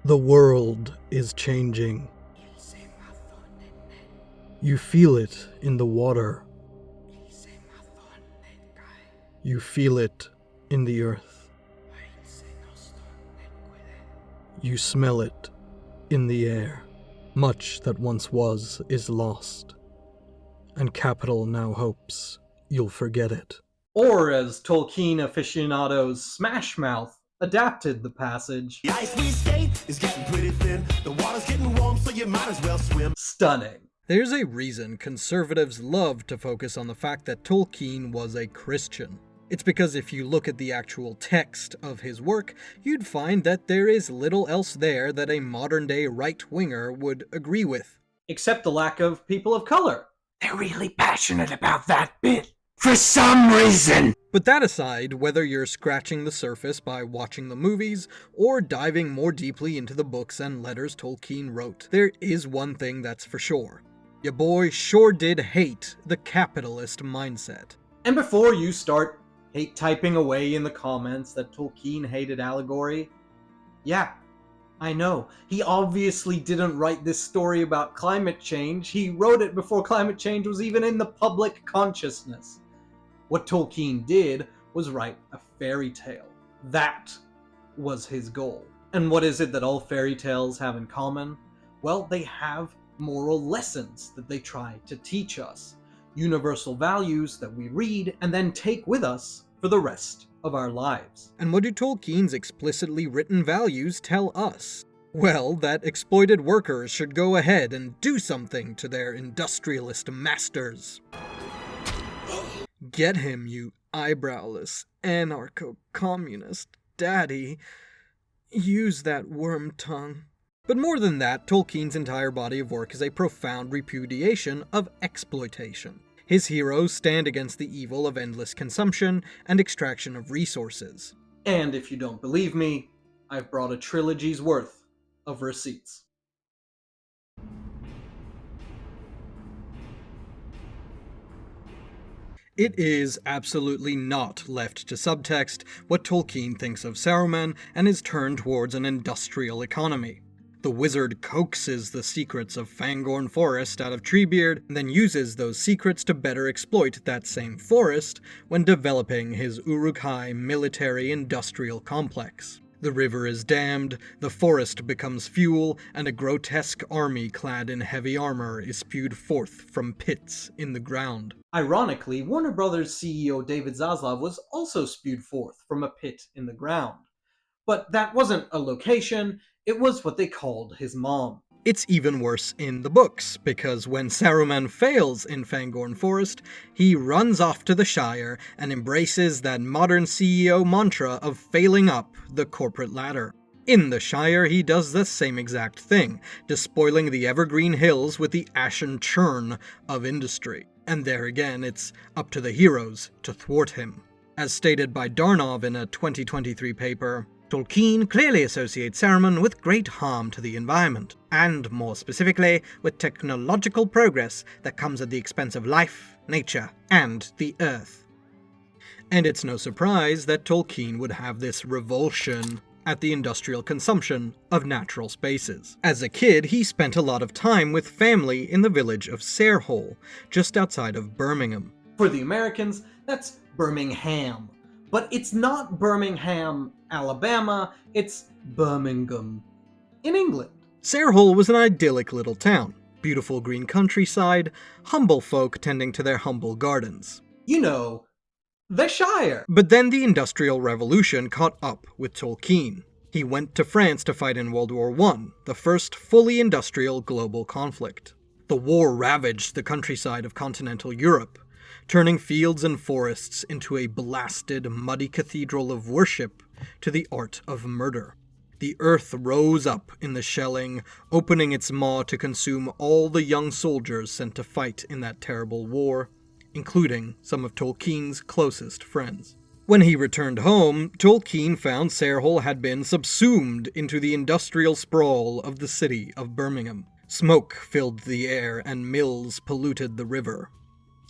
The world is changing. You feel it in the water. You feel it in the earth. You smell it in the air. Much that once was is lost, and Capital now hopes you'll forget it. Or as Tolkien aficionados Smash Mouth adapted the passage, the ice we skate is getting pretty thin. The water's getting warm, so you might as well swim. Stunning. There's a reason conservatives love to focus on the fact that Tolkien was a Christian. It's because if you look at the actual text of his work, you'd find that there is little else there that a modern-day right-winger would agree with. Except the lack of people of color. They're really passionate about that bit, for some reason. But that aside, whether you're scratching the surface by watching the movies, or diving more deeply into the books and letters Tolkien wrote, there is one thing that's for sure. Your boy sure did hate the capitalist mindset. And before you start hate typing away in the comments that Tolkien hated allegory, yeah, I know. He obviously didn't write this story about climate change. He wrote it before climate change was even in the public consciousness. What Tolkien did was write a fairy tale. That was his goal. And what is it that all fairy tales have in common? Well, they have moral lessons that they try to teach us. Universal values that we read and then take with us for the rest of our lives. And what do Tolkien's explicitly written values tell us? Well, that exploited workers should go ahead and do something to their industrialist masters. Get him, you eyebrowless, anarcho-communist daddy. Use that worm tongue. But more than that, Tolkien's entire body of work is a profound repudiation of exploitation. His heroes stand against the evil of endless consumption and extraction of resources. And if you don't believe me, I've brought a trilogy's worth of receipts. It is absolutely not left to subtext what Tolkien thinks of Saruman and his turn towards an industrial economy. The wizard coaxes the secrets of Fangorn Forest out of Treebeard, and then uses those secrets to better exploit that same forest when developing his Uruk-hai military-industrial complex. The river is dammed, the forest becomes fuel, and a grotesque army clad in heavy armor is spewed forth from pits in the ground. Ironically, Warner Brothers CEO David Zaslav was also spewed forth from a pit in the ground. But that wasn't a location, it was what they called his mom. It's even worse in the books, because when Saruman fails in Fangorn Forest, he runs off to the Shire and embraces that modern CEO mantra of failing up the corporate ladder. In the Shire, he does the same exact thing, despoiling the evergreen hills with the ashen churn of industry. And there again, it's up to the heroes to thwart him. As stated by Darnov in a 2023 paper, Tolkien clearly associates Saruman with great harm to the environment, and more specifically, with technological progress that comes at the expense of life, nature, and the earth. And it's no surprise that Tolkien would have this revulsion at the industrial consumption of natural spaces. As a kid, he spent a lot of time with family in the village of Sarehole, just outside of Birmingham. For the Americans, that's Birmingham. But it's not Birmingham, Alabama, it's Birmingham, in England. Sarehole was an idyllic little town. Beautiful green countryside, humble folk tending to their humble gardens. You know, the Shire. But then the Industrial Revolution caught up with Tolkien. He went to France to fight in World War I, the first fully industrial global conflict. The war ravaged the countryside of continental Europe, turning fields and forests into a blasted, muddy cathedral of worship to the art of murder. The earth rose up in the shelling, opening its maw to consume all the young soldiers sent to fight in that terrible war, including some of Tolkien's closest friends. When he returned home, Tolkien found Sarehole had been subsumed into the industrial sprawl of the city of Birmingham. Smoke filled the air and mills polluted the river.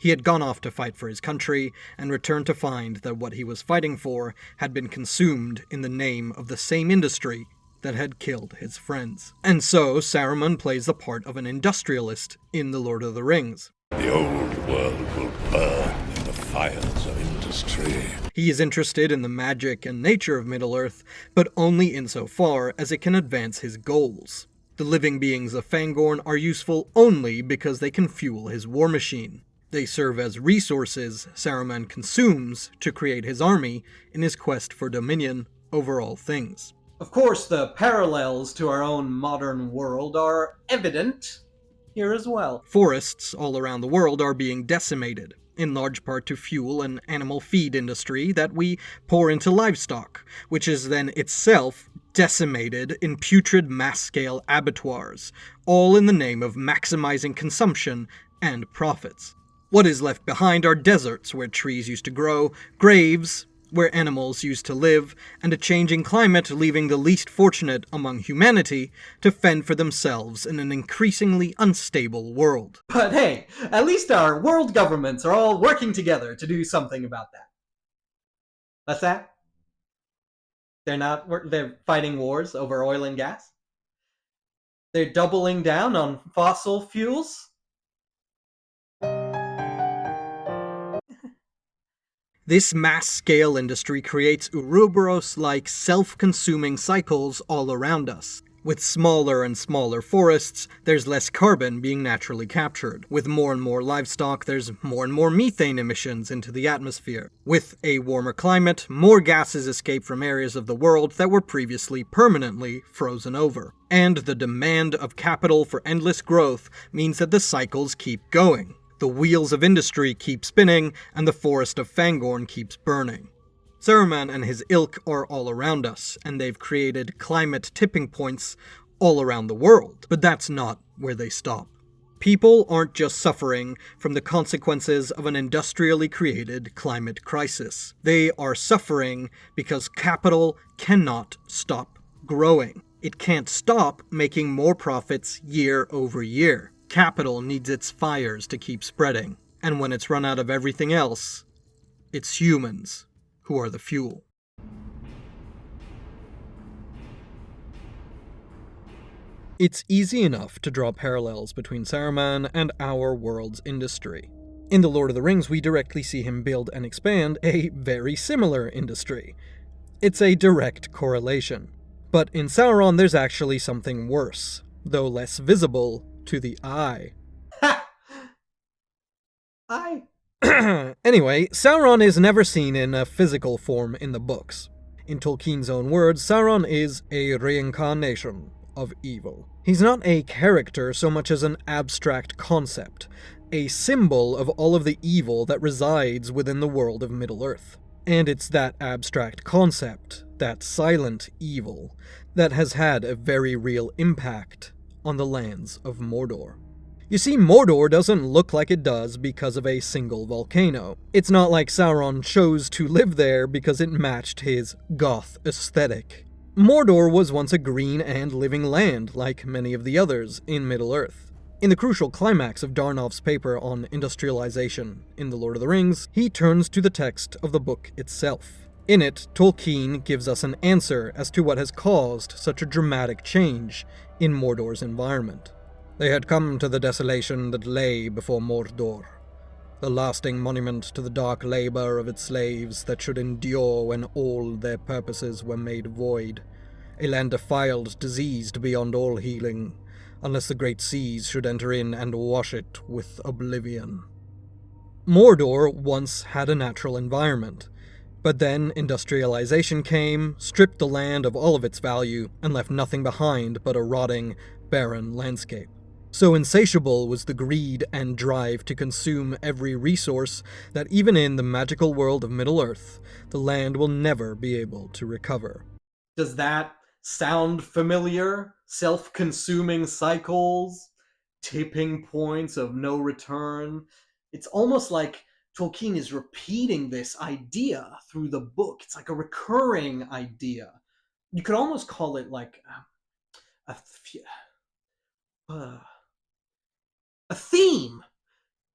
He had gone off to fight for his country, and returned to find that what he was fighting for had been consumed in the name of the same industry that had killed his friends. And so Saruman plays the part of an industrialist in The Lord of the Rings. The old world will burn in the fires of industry. He is interested in the magic and nature of Middle-earth, but only insofar as it can advance his goals. The living beings of Fangorn are useful only because they can fuel his war machine. They serve as resources Saruman consumes to create his army in his quest for dominion over all things. Of course, the parallels to our own modern world are evident here as well. Forests all around the world are being decimated, in large part to fuel an animal feed industry that we pour into livestock, which is then itself decimated in putrid mass-scale abattoirs, all in the name of maximizing consumption and profits. What is left behind are deserts where trees used to grow, graves where animals used to live, and a changing climate leaving the least fortunate among humanity to fend for themselves in an increasingly unstable world. But hey, at least our world governments are all working together to do something about that. What's that? They're fighting wars over oil and gas? They're doubling down on fossil fuels? This mass-scale industry creates Ouroboros-like self-consuming cycles all around us. With smaller and smaller forests, there's less carbon being naturally captured. With more and more livestock, there's more and more methane emissions into the atmosphere. With a warmer climate, more gases escape from areas of the world that were previously permanently frozen over. And the demand of capital for endless growth means that the cycles keep going. The wheels of industry keep spinning, and the forest of Fangorn keeps burning. Saruman and his ilk are all around us, and they've created climate tipping points all around the world. But that's not where they stop. People aren't just suffering from the consequences of an industrially created climate crisis. They are suffering because capital cannot stop growing. It can't stop making more profits year over year. Capital needs its fires to keep spreading, and when it's run out of everything else, it's humans who are the fuel. It's easy enough to draw parallels between Saruman and our world's industry. In The Lord of the Rings, we directly see him build and expand a very similar industry. It's a direct correlation. But in Sauron, there's actually something worse, though less visible to the eye. Ha! I... Anyway, Sauron is never seen in a physical form in the books. In Tolkien's own words, Sauron is a reincarnation of evil. He's not a character so much as an abstract concept, a symbol of all of the evil that resides within the world of Middle-earth. And it's that abstract concept, that silent evil, that has had a very real impact on the lands of Mordor. You see, Mordor doesn't look like it does because of a single volcano. It's not like Sauron chose to live there because it matched his goth aesthetic. Mordor was once a green and living land, like many of the others in Middle-earth. In the crucial climax of Darnov's paper on industrialization in The Lord of the Rings, he turns to the text of the book itself. In it, Tolkien gives us an answer as to what has caused such a dramatic change in Mordor's environment. They had come to the desolation that lay before Mordor, the lasting monument to the dark labor of its slaves that should endure when all their purposes were made void, a land defiled, diseased beyond all healing, unless the great seas should enter in and wash it with oblivion. Mordor once had a natural environment, but then industrialization came, stripped the land of all of its value, and left nothing behind but a rotting, barren landscape. So insatiable was the greed and drive to consume every resource that even in the magical world of Middle-earth, the land will never be able to recover. Does that sound familiar? Self-consuming cycles? Tipping points of no return? It's almost like Tolkien is repeating this idea through the book. It's like a recurring idea. You could almost call it like a theme.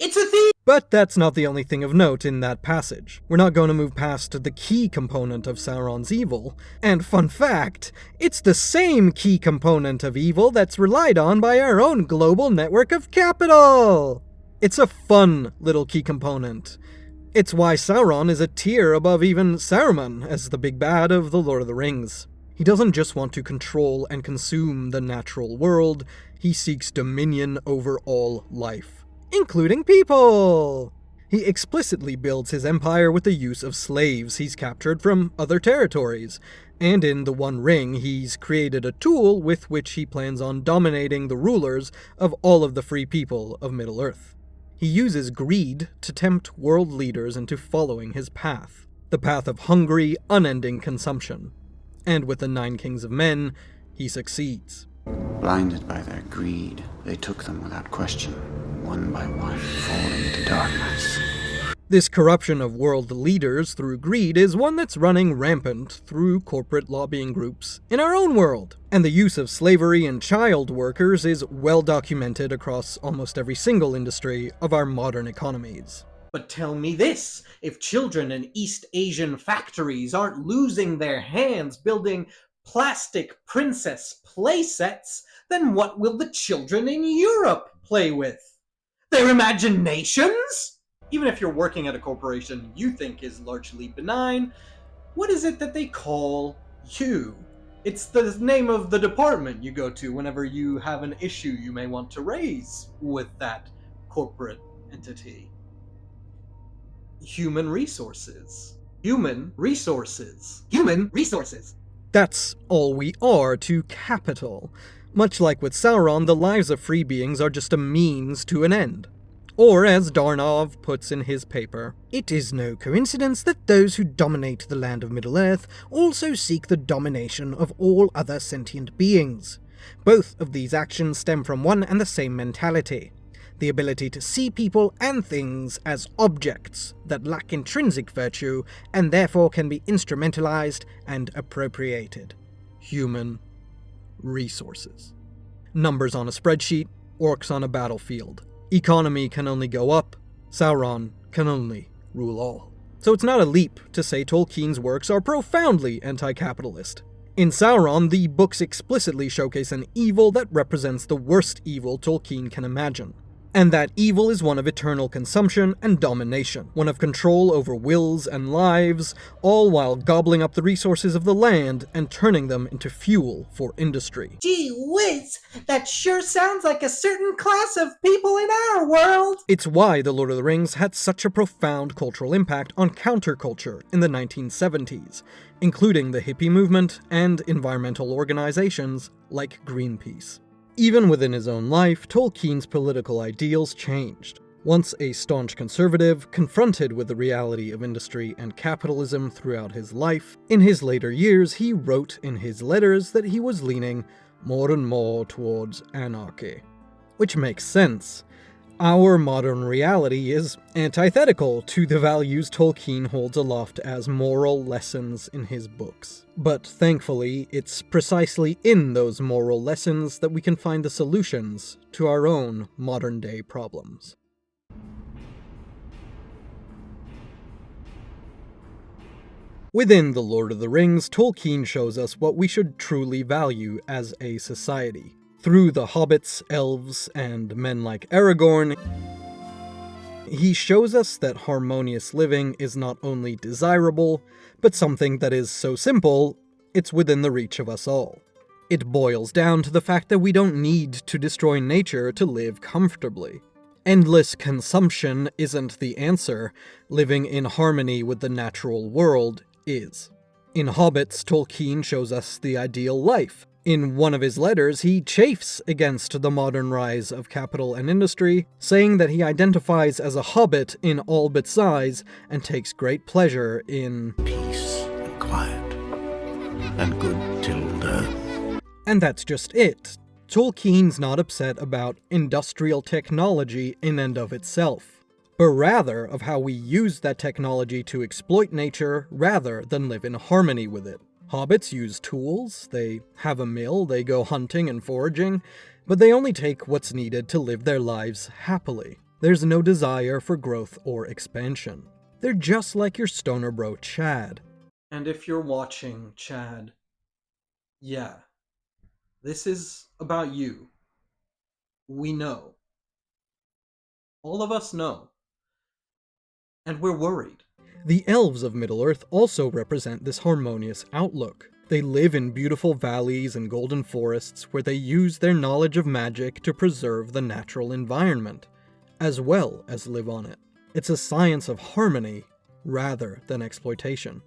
It's a thief! But that's not the only thing of note in that passage. We're not going to move past the key component of Sauron's evil, and fun fact, it's the same key component of evil that's relied on by our own global network of capital! It's a fun little key component. It's why Sauron is a tier above even Saruman as the big bad of The Lord of the Rings. He doesn't just want to control and consume the natural world, he seeks dominion over all life, including people! He explicitly builds his empire with the use of slaves he's captured from other territories, and in The One Ring he's created a tool with which he plans on dominating the rulers of all of the free people of Middle-earth. He uses greed to tempt world leaders into following his path, the path of hungry, unending consumption. And with the 9 kings of men, he succeeds. Blinded by their greed, they took them without question, one by one, falling into darkness. This corruption of world leaders through greed is one that's running rampant through corporate lobbying groups in our own world. And the use of slavery and child workers is well documented across almost every single industry of our modern economies. But tell me this, if children in East Asian factories aren't losing their hands building plastic princess playsets, then what will the children in Europe play with? Their imaginations? Even if you're working at a corporation you think is largely benign, what is it that they call you? It's the name of the department you go to whenever you have an issue you may want to raise with that corporate entity. Human resources. Human resources. Human resources. That's all we are to capital. Much like with Sauron, the lives of free beings are just a means to an end. Or, as Darnov puts in his paper, "It is no coincidence that those who dominate the land of Middle-earth also seek the domination of all other sentient beings. Both of these actions stem from one and the same mentality, the ability to see people and things as objects that lack intrinsic virtue and therefore can be instrumentalized and appropriated. Human resources. Numbers on a spreadsheet, orcs on a battlefield. Economy can only go up, Sauron can only rule all." So it's not a leap to say Tolkien's works are profoundly anti-capitalist. In Sauron, the books explicitly showcase an evil that represents the worst evil Tolkien can imagine. And that evil is one of eternal consumption and domination, one of control over wills and lives, all while gobbling up the resources of the land and turning them into fuel for industry. Gee whiz, that sure sounds like a certain class of people in our world! It's why The Lord of the Rings had such a profound cultural impact on counterculture in the 1970s, including the hippie movement and environmental organizations like Greenpeace. Even within his own life, Tolkien's political ideals changed. Once a staunch conservative, confronted with the reality of industry and capitalism throughout his life, in his later years he wrote in his letters that he was leaning more and more towards anarchy. Which makes sense. Our modern reality is antithetical to the values Tolkien holds aloft as moral lessons in his books. But thankfully, it's precisely in those moral lessons that we can find the solutions to our own modern-day problems. Within The Lord of the Rings, Tolkien shows us what we should truly value as a society. Through the hobbits, elves, and men like Aragorn, he shows us that harmonious living is not only desirable, but something that is so simple, it's within the reach of us all. It boils down to the fact that we don't need to destroy nature to live comfortably. Endless consumption isn't the answer, living in harmony with the natural world is. In Hobbits, Tolkien shows us the ideal life. In one of his letters, he chafes against the modern rise of capital and industry, saying that he identifies as a hobbit in all but size and takes great pleasure in Peace and quiet and good till death. And that's just it. Tolkien's not upset about industrial technology in and of itself, but rather of how we use that technology to exploit nature rather than live in harmony with it. Hobbits use tools, they have a mill, they go hunting and foraging, but they only take what's needed to live their lives happily. There's no desire for growth or expansion. They're just like your stoner bro Chad. And if you're watching, Chad, yeah, this is about you. We know. All of us know. And we're worried. The elves of Middle-earth also represent this harmonious outlook. They live in beautiful valleys and golden forests where they use their knowledge of magic to preserve the natural environment, as well as live on it. It's a science of harmony rather than exploitation.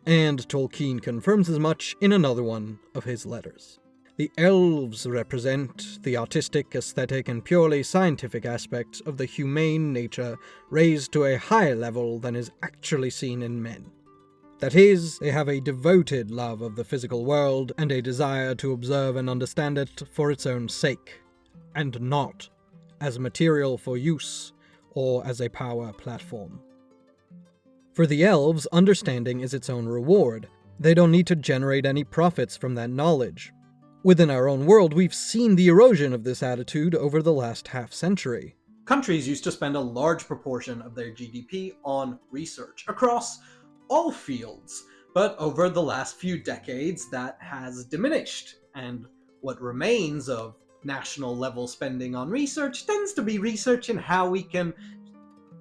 And Tolkien confirms as much in another one of his letters. The elves represent the artistic, aesthetic, and purely scientific aspects of the humane nature raised to a higher level than is actually seen in men. That is, they have a devoted love of the physical world and a desire to observe and understand it for its own sake, and not as material for use or as a power platform. For the elves, understanding is its own reward. They don't need to generate any profits from that knowledge. Within our own world, we've seen the erosion of this attitude over the last half-century. Countries used to spend a large proportion of their GDP on research across all fields, but over the last few decades that has diminished, and what remains of national level spending on research tends to be research in how we can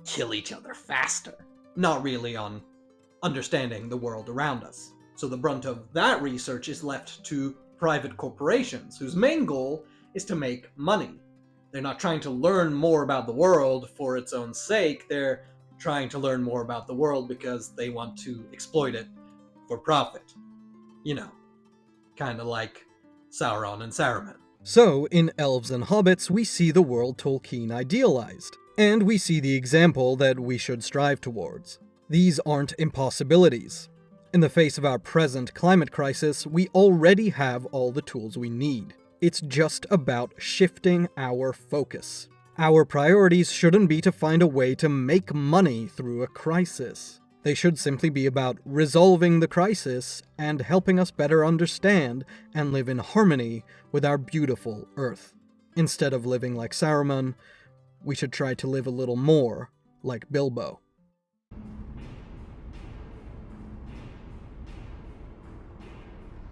kill each other faster, not really on understanding the world around us. So the brunt of that research is left to private corporations, whose main goal is to make money. They're not trying to learn more about the world for its own sake, they're trying to learn more about the world because they want to exploit it for profit. You know, kinda like Sauron and Saruman. So, in Elves and Hobbits, we see the world Tolkien idealized, and we see the example that we should strive towards. These aren't impossibilities. In the face of our present climate crisis, we already have all the tools we need. It's just about shifting our focus. Our priorities shouldn't be to find a way to make money through a crisis. They should simply be about resolving the crisis and helping us better understand and live in harmony with our beautiful Earth. Instead of living like Saruman, we should try to live a little more like Bilbo.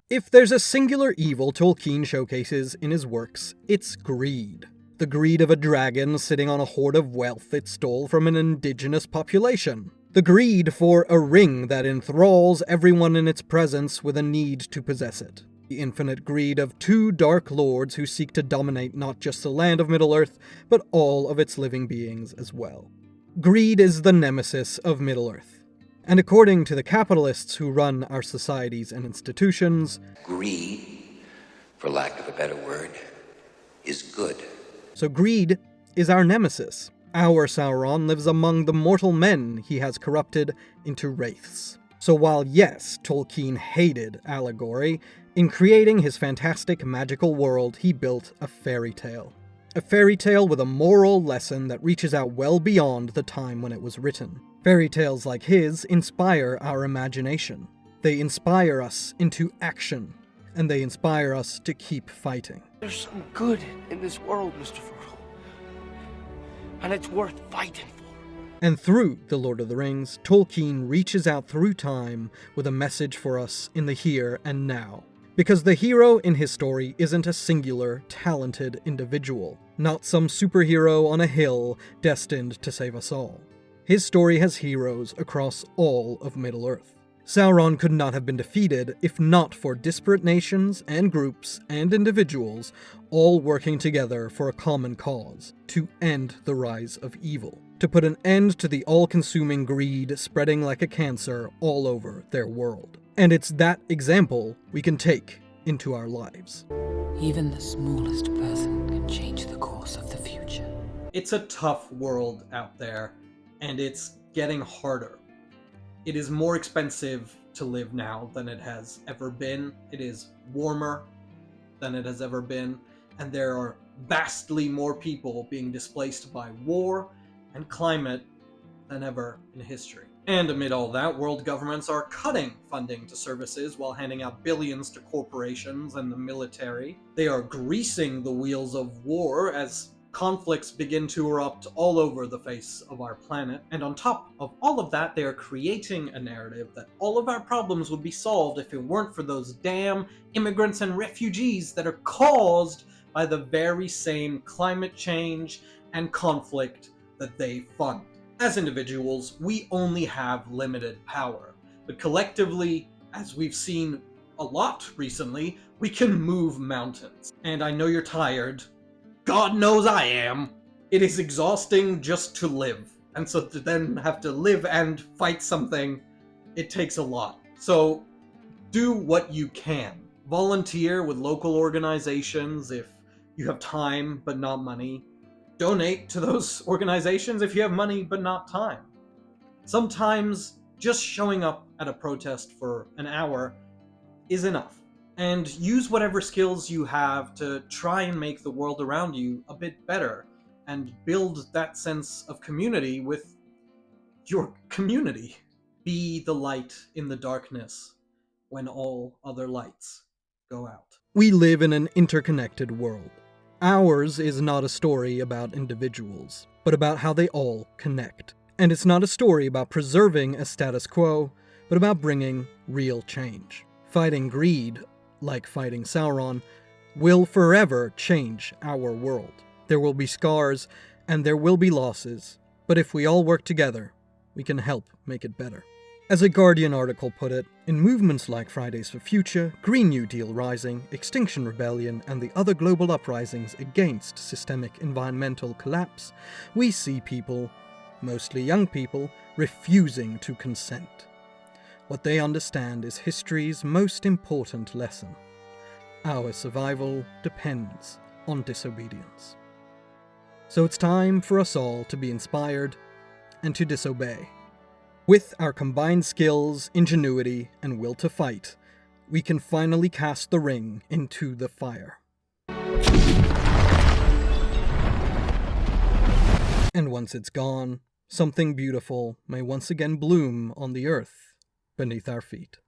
If there's a singular evil Tolkien showcases in his works, it's greed. The greed of a dragon sitting on a hoard of wealth it stole from an indigenous population. The greed for a ring that enthralls everyone in its presence with a need to possess it. The infinite greed of two dark lords who seek to dominate not just the land of Middle-earth, but all of its living beings as well. Greed is the nemesis of Middle-earth. And according to the capitalists who run our societies and institutions, greed, for lack of a better word, is good. So greed is our nemesis. Our Sauron lives among the mortal men he has corrupted into wraiths. So while yes, Tolkien hated allegory, in creating his fantastic magical world he built a fairy tale. A fairy tale with a moral lesson that reaches out well beyond the time when it was written. Fairy tales like his inspire our imagination. They inspire us into action, and they inspire us to keep fighting. There's some good in this world, Mr. Frodo, and it's worth fighting for. And through The Lord of the Rings, Tolkien reaches out through time with a message for us in the here and now. Because the hero in his story isn't a singular, talented individual, not some superhero on a hill destined to save us all. His story has heroes across all of Middle-earth. Sauron could not have been defeated if not for disparate nations and groups and individuals all working together for a common cause, to end the rise of evil, to put an end to the all-consuming greed spreading like a cancer all over their world. And it's that example we can take into our lives. Even the smallest person can change the course of the future. It's a tough world out there, and it's getting harder. It is more expensive to live now than it has ever been. It is warmer than it has ever been, and there are vastly more people being displaced by war and climate than ever in history. And amid all that, world governments are cutting funding to services while handing out billions to corporations and the military. They are greasing the wheels of war as conflicts begin to erupt all over the face of our planet, and on top of all of that, they are creating a narrative that all of our problems would be solved if it weren't for those damn immigrants and refugees that are caused by the very same climate change and conflict that they fund. As individuals, we only have limited power, but collectively, as we've seen a lot recently, we can move mountains. And I know you're tired. God knows I am. It is exhausting just to live. And so to then have to live and fight something, it takes a lot. So do what you can. Volunteer with local organizations if you have time but not money. Donate to those organizations if you have money but not time. Sometimes just showing up at a protest for an hour is enough. And use whatever skills you have to try and make the world around you a bit better and build that sense of community with your community. Be the light in the darkness when all other lights go out. We live in an interconnected world. Ours is not a story about individuals, but about how they all connect. And it's not a story about preserving a status quo, but about bringing real change. Fighting greed, like fighting Sauron, will forever change our world. There will be scars, and there will be losses, but if we all work together, we can help make it better. As a Guardian article put it, in movements like Fridays for Future, Green New Deal Rising, Extinction Rebellion, and the other global uprisings against systemic environmental collapse, we see people, mostly young people, refusing to consent. What they understand is history's most important lesson. Our survival depends on disobedience. So it's time for us all to be inspired and to disobey. With our combined skills, ingenuity, and will to fight, we can finally cast the ring into the fire. And once it's gone, something beautiful may once again bloom on the earth beneath our feet.